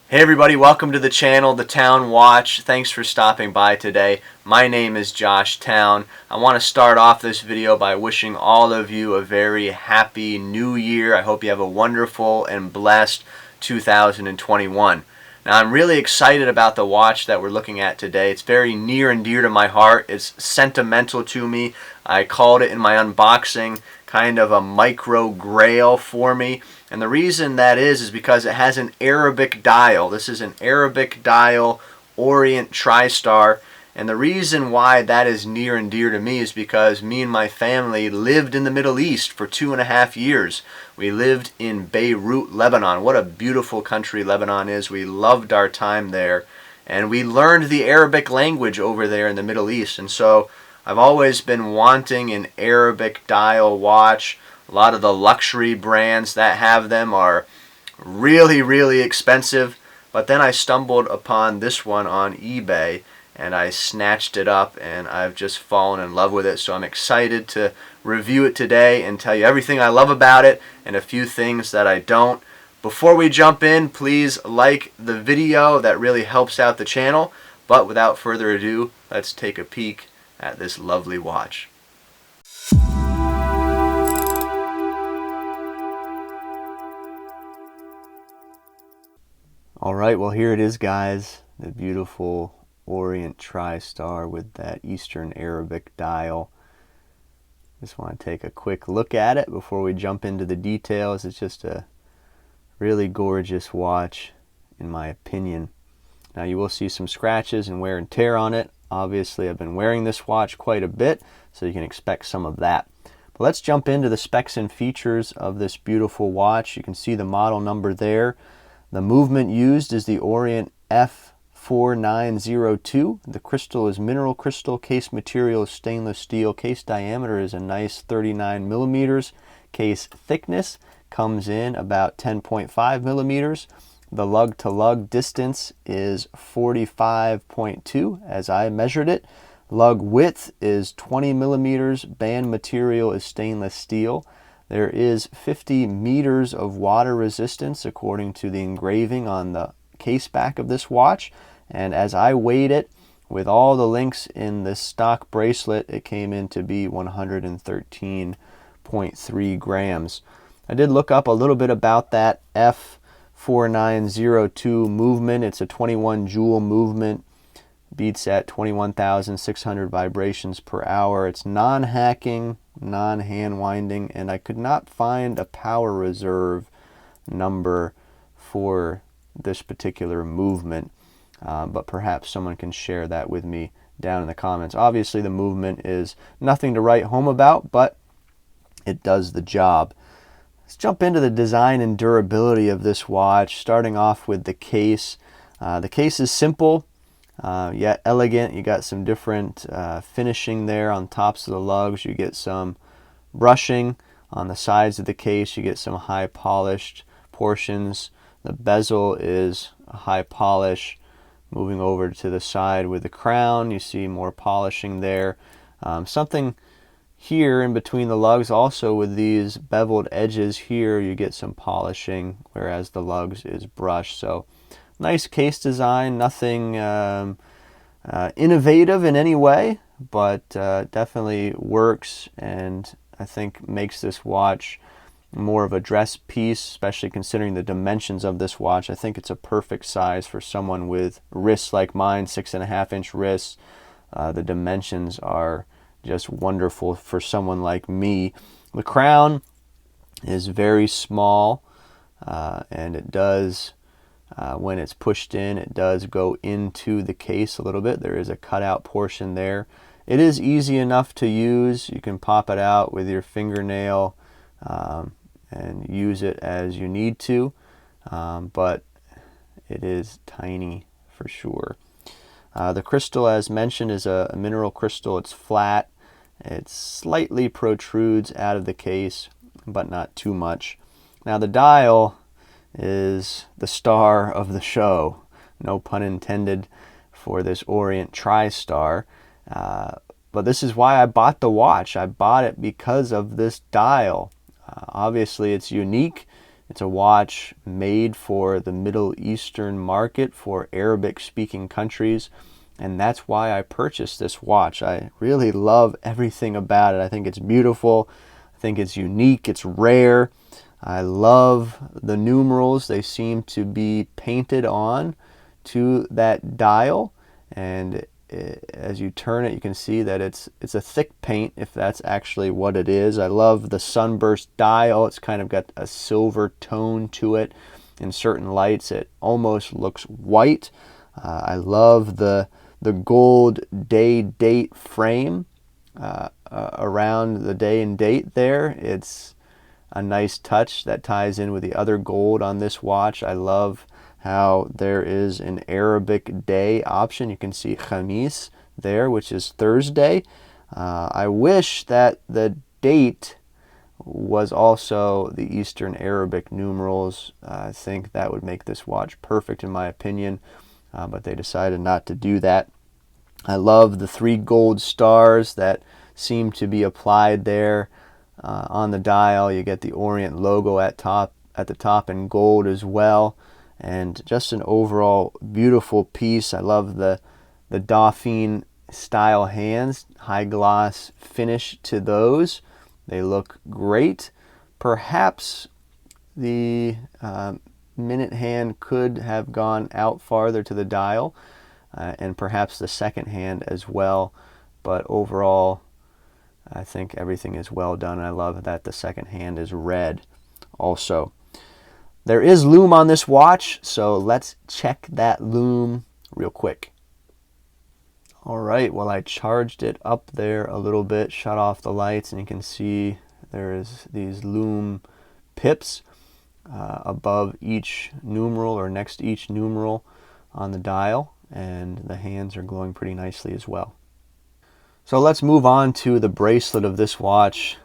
Hey everybody, welcome to the channel, The Town Watch. Thanks for stopping by today. My name is Josh Town. I want to start off this video by wishing all of you a very happy new year. I hope you have a wonderful and blessed 2021. Now I'm really excited about the watch that we're looking at today. It's very near and dear to my heart. It's sentimental to me. I called it in my unboxing kind of a micro grail for me. And the reason that is because it has an Arabic dial. This is an Arabic dial Orient Tristar. And the reason why that is near and dear to me is because me and my family lived in the Middle East for 2.5 years. We lived in Beirut, Lebanon. What a beautiful country Lebanon is. We loved our time there. And we learned the Arabic language over there in the Middle East. And so I've always been wanting an Arabic dial watch. A lot of the luxury brands that have them are really expensive. But then I stumbled upon this one on eBay and I snatched it up and I've just fallen in love with it. So I'm excited to review it today and tell you everything I love about it and a few things that I don't. Before we jump in, please like the video. That really helps out the channel. But without further ado, let's take a peek at this lovely watch. Alright, well here it is, guys. The beautiful Orient Tristar with that Eastern Arabic dial. Just want to take a quick look at it before we jump into the details. It's just a really gorgeous watch in my opinion. Now you will see some scratches and wear and tear on it. Obviously I've been wearing this watch quite a bit, so you can expect some of that. But let's jump into the specs and features of this beautiful watch. You can see the model number there. The movement used is the Orient F4902. The crystal is mineral crystal. Case material is stainless steel. Case diameter is a nice 39 millimeters. Case thickness comes in about 10.5 millimeters. The lug to lug distance is 45.2 as I measured it. Lug width is 20 millimeters. Band material is stainless steel. There is 50 meters of water resistance according to the engraving on the case back of this watch. And as I weighed it with all the links in the stock bracelet, it came in to be 113.3 grams. I did look up a little bit about that F4902 movement. It's a 21 joule movement. Beats at 21,600 vibrations per hour. It's non-hacking, non-hand winding, and I could not find a power reserve number for this particular movement, but perhaps someone can share that with me down in the comments. Obviously the movement is nothing to write home about, but it does the job. Let's jump into the design and durability of this watch, starting off with the case. The case is simple, yet elegant. You got some different finishing there on tops of the lugs. You get some brushing on the sides of the case. You get some high polished portions. The bezel is a high polish. Moving over to the side with the crown, you see more polishing there. Something here in between the lugs also with these beveled edges here, you get some polishing, whereas the lugs is brushed. So nice case design, nothing innovative in any way, but definitely works and I think makes this watch more of a dress piece, especially considering the dimensions of this watch. I think it's a perfect size for someone with wrists like mine, 6.5-inch wrists. The dimensions are just wonderful for someone like me. The crown is very small and it does when it's pushed in, it does go into the case a little bit. There is a cutout portion there. It is easy enough to use. You can pop it out with your fingernail and use it as you need to, but it is tiny for sure. The crystal, as mentioned, is a mineral crystal. It's flat. It slightly protrudes out of the case, but not too much. Now the dial is the star of the show, no pun intended, for this Orient Tristar. But this is why I bought the watch. I bought it because of this dial. Obviously it's unique. It's a watch made for the Middle Eastern market, for Arabic-speaking countries, and that's why I purchased this watch. I really love everything about it. I think it's beautiful. I think it's unique. It's rare. I love the numerals. They seem to be painted on to that dial, and as you turn it, you can see that it's a thick paint, if that's actually what it is. I love the sunburst dial. It's kind of got a silver tone to it. In certain lights, it almost looks white. I love the gold day date frame around the day and date there. It's a nice touch that ties in with the other gold on this watch. I love how there is an Arabic day option. You can see Khamis there, which is Thursday. I wish that the date was also the Eastern Arabic numerals. I think that would make this watch perfect in my opinion, but they decided not to do that. I love the 3 gold stars that seem to be applied there on the dial. You get the Orient logo at the top in gold as well, and just an overall beautiful piece. I love the Dauphine style hands, high gloss finish to those. They look great. Perhaps the minute hand could have gone out farther to the dial, and perhaps the second hand as well, but overall I think everything is well done. I love that the second hand is red also. There is lume on this watch, so let's check that lume real quick. All right, well, I charged it up there a little bit, shut off the lights, and you can see there's these lume pips above each numeral or next to each numeral on the dial, and the hands are glowing pretty nicely as well. So let's move on to the bracelet of this watch.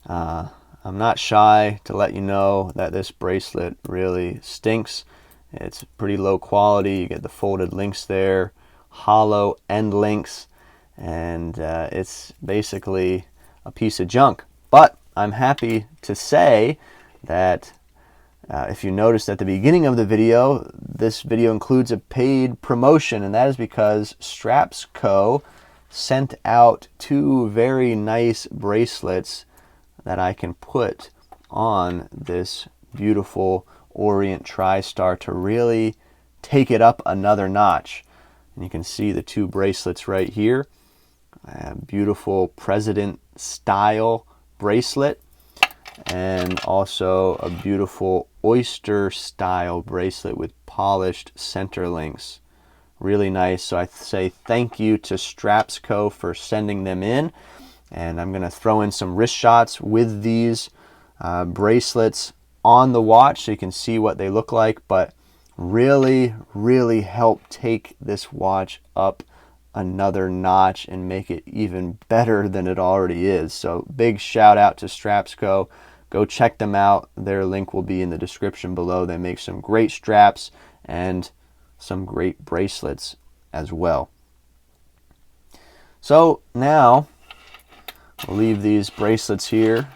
I'm not shy to let you know that this bracelet really stinks. It's pretty low quality. You get the folded links there, hollow end links, and it's basically a piece of junk. But I'm happy to say that if you noticed at the beginning of the video, this video includes a paid promotion, and that is because StrapsCo sent out 2 very nice bracelets that I can put on this beautiful Orient Tristar to really take it up another notch. And you can see the 2 bracelets right here. A beautiful President style bracelet, and also a beautiful oyster style bracelet with polished center links. Really nice. So I say thank you to StrapsCo for sending them in, and I'm going to throw in some wrist shots with these bracelets on the watch so you can see what they look like, but really help take this watch up another notch and make it even better than it already is. So big shout out to StrapsCo. Go check them out. Their link will be in the description below. They make some great straps and some great bracelets as well. So now we'll leave these bracelets here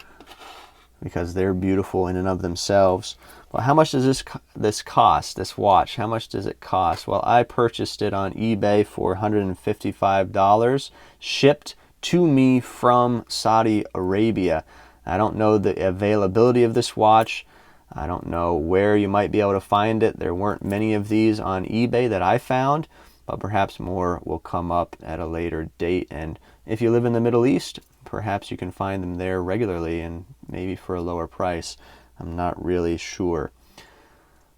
because they're beautiful in and of themselves. Well, how much does this cost, this watch? How much does it cost? Well, I purchased it on eBay for $155, shipped to me from Saudi Arabia. I don't know the availability of this watch. I don't know where you might be able to find it. There weren't many of these on eBay that I found, but perhaps more will come up at a later date. And if you live in the Middle East, perhaps you can find them there regularly and maybe for a lower price. I'm not really sure.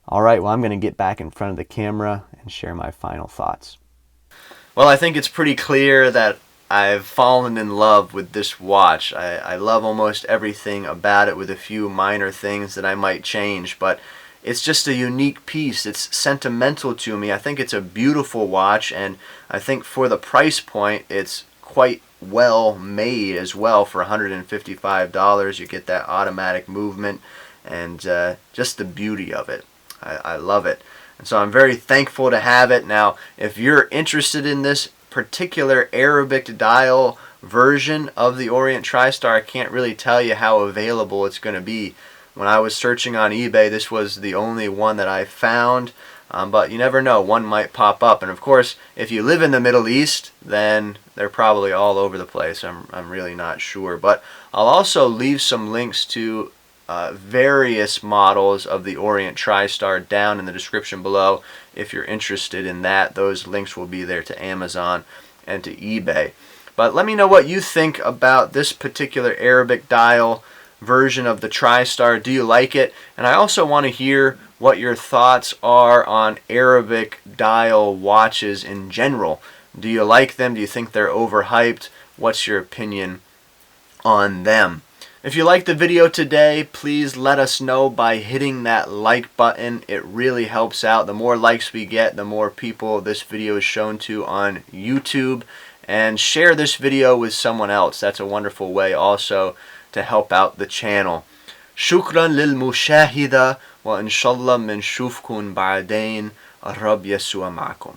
All right, well, I'm going to get back in front of the camera and share my final thoughts. Well, I think it's pretty clear that I've fallen in love with this watch. I love almost everything about it, with a few minor things that I might change, but it's just a unique piece. It's sentimental to me. I think it's a beautiful watch, and I think for the price point, it's quite well made as well. For $155, you get that automatic movement and just the beauty of it. I love it. And so I'm very thankful to have it. Now, if you're interested in this particular Arabic dial version of the Orient Tristar, I can't really tell you how available it's going to be, When I was searching on eBay, this was the only one that I found. But you never know, one might pop up. And of course, if you live in the Middle East, then they're probably all over the place. I'm really not sure. But I'll also leave some links to various models of the Orient Tristar down in the description below. If you're interested in that, those links will be there to Amazon and to eBay. But let me know what you think about this particular Arabic dial version of the Tristar. Do you like it? And I also want to hear what your thoughts are on Arabic dial watches in general. Do you like them? Do you think they're overhyped? What's your opinion on them? If you liked the video today, please let us know by hitting that like button. It really helps out. The more likes we get, the more people this video is shown to on YouTube. And share this video with someone else. That's a wonderful way also to help out the channel. شكرا للمشاهدة وإن شاء الله منشوفكم بعدين. الرب يسوع معكم.